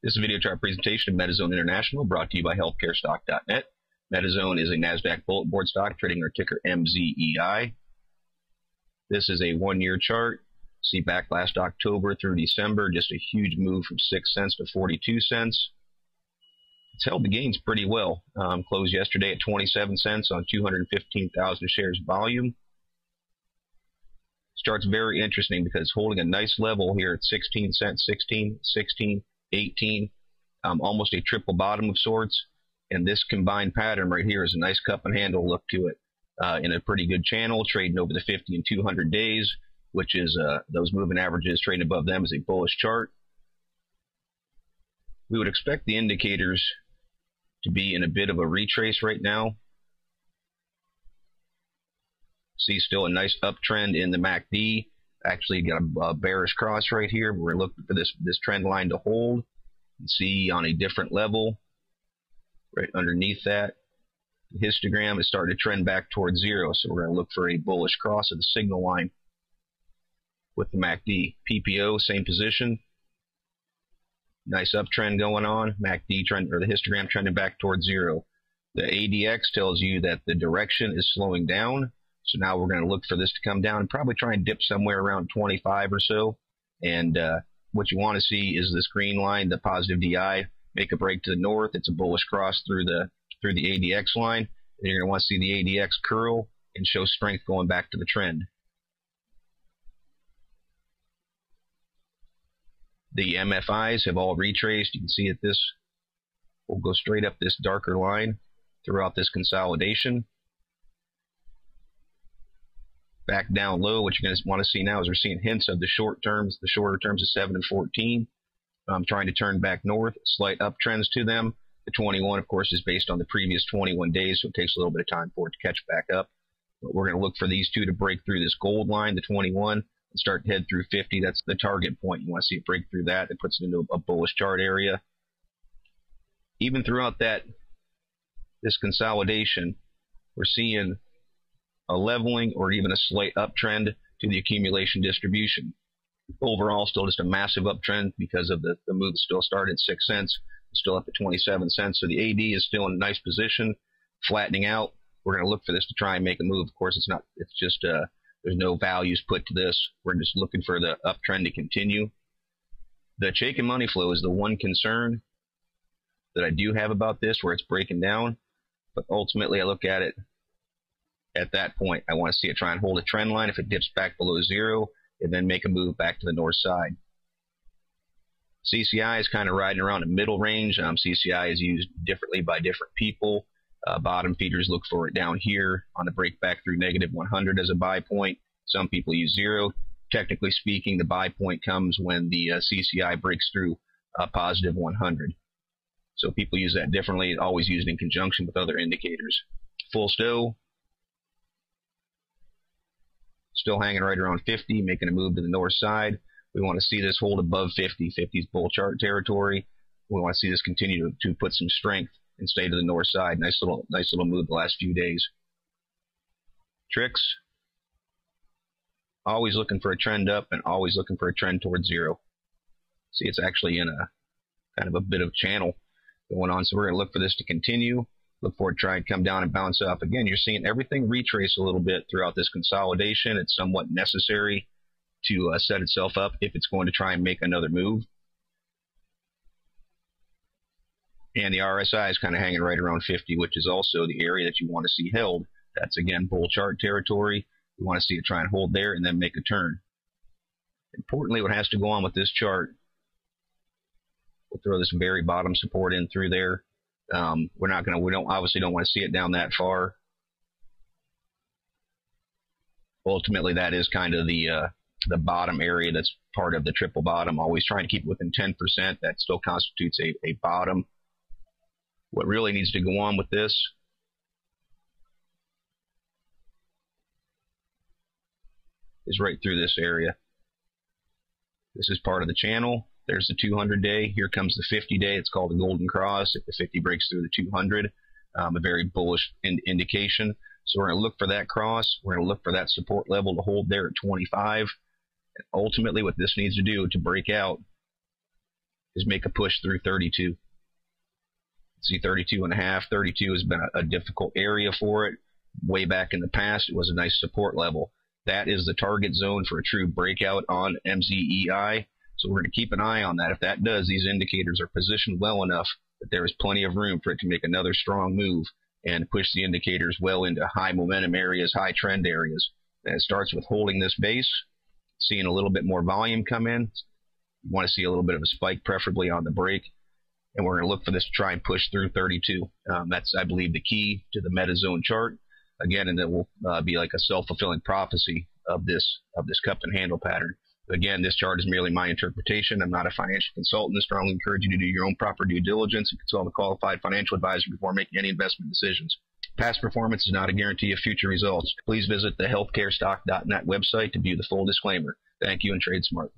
This is a video chart presentation of Medizone International, brought to you by healthcarestock.net. Medizone is a NASDAQ bulletin board stock trading our ticker MZEI. This is a one-year chart. See back last October through December, just a huge move from 6 cents to 42 cents. It's held the gains pretty well. Closed yesterday at 27 cents on 215,000 shares volume. This chart's very interesting because it's holding a nice level here at 16 cents, 16, 16, 18, almost a triple bottom of sorts. And this combined pattern right here is a nice cup and handle look to it, in a pretty good channel, trading over the 50 and 200 days, which is those moving averages trading above them is a bullish chart. We would expect the indicators to be in a bit of a retrace right now. See still a nice uptrend in the MACD. Actually got a bearish cross right here. We're looking for this trend line to hold. And see on a different level, right underneath that, the histogram is starting to trend back towards zero. So we're going to look for a bullish cross of the signal line with the MACD. PPO, same position. Nice uptrend going on. MACD trend, or the histogram trending back towards zero. The ADX tells you that the direction is slowing down. So now we're going to look for this to come down and probably try and dip somewhere around 25 or so. And what you want to see is this green line, the positive DI, make a break to the north. It's a bullish cross through the ADX line. And you're going to want to see the ADX curl and show strength going back to the trend. The MFIs have all retraced. You can see that this will go straight up this darker line throughout this consolidation. Back down low, what you're going to want to see now is we're seeing hints of the short terms. The shorter terms is 7 and 14. Trying to turn back north, slight uptrends to them. The 21, of course, is based on the previous 21 days, so it takes a little bit of time for it to catch back up. But we're going to look for these two to break through this gold line, the 21, and start to head through 50. That's the target point. You want to see it break through that. It puts it into a bullish chart area. Even throughout this consolidation, we're seeing a leveling or even a slight uptrend to the accumulation distribution. Overall, still just a massive uptrend because of the move that still started at 6 cents, still up at 27 cents. So the AD is still in a nice position, flattening out. We're going to look for this to try and make a move. Of course, it's just there's no values put to this. We're just looking for the uptrend to continue. The shake and money flow is the one concern that I do have about this, where it's breaking down. But ultimately, I look at it at that point. I want to see it try and hold a trend line. If it dips back below zero, and then make a move back to the north side. CCI is kind of riding around a middle range. CCI is used differently by different people. Bottom feeders look for it down here on the break back through negative 100 as a buy point. Some people use zero. Technically speaking, the buy point comes when the CCI breaks through positive 100. So people use that differently, always used in conjunction with other indicators. Full stow, still hanging right around 50, making a move to the north side. We want to see this hold above 50. 50 is bull chart territory. We want to see this continue to put some strength and stay to the north side. Nice little move the last few days. Tricks, always looking for a trend up and always looking for a trend towards zero. See, it's actually in a kind of a bit of channel going on. So we're going to look for this to continue. Look for it to try and come down and bounce up. Again, you're seeing everything retrace a little bit throughout this consolidation. It's somewhat necessary to set itself up if it's going to try and make another move. And the RSI is kind of hanging right around 50, which is also the area that you want to see held. That's, again, bull chart territory. We want to see it try and hold there and then make a turn. Importantly, what has to go on with this chart, we'll throw this very bottom support in through there. We obviously don't want to see it down that far. Ultimately, that is kind of the bottom area that's part of the triple bottom. Always trying to keep it within 10%. That still constitutes a bottom. What really needs to go on with this is right through this area. This is part of the channel. There's the 200-day. Here comes the 50-day. It's called the golden cross. If the 50 breaks through the 200, a very bullish indication. So we're going to look for that cross. We're going to look for that support level to hold there at 25. And ultimately, what this needs to do to break out is make a push through 32. See 32.5. 32 has been a difficult area for it. Way back in the past, it was a nice support level. That is the target zone for a true breakout on MZEI. So we're going to keep an eye on that. If that does, these indicators are positioned well enough that there is plenty of room for it to make another strong move and push the indicators well into high momentum areas, high trend areas. And it starts with holding this base, seeing a little bit more volume come in. You want to see a little bit of a spike, preferably on the break. And we're going to look for this to try and push through 32. That's, I believe, the key to the Medizone chart. Again, and it will be like a self-fulfilling prophecy of this cup and handle pattern. Again, this chart is merely my interpretation. I'm not a financial consultant. I strongly encourage you to do your own proper due diligence and consult a qualified financial advisor before making any investment decisions. Past performance is not a guarantee of future results. Please visit the healthcarestock.net website to view the full disclaimer. Thank you, and trade smart.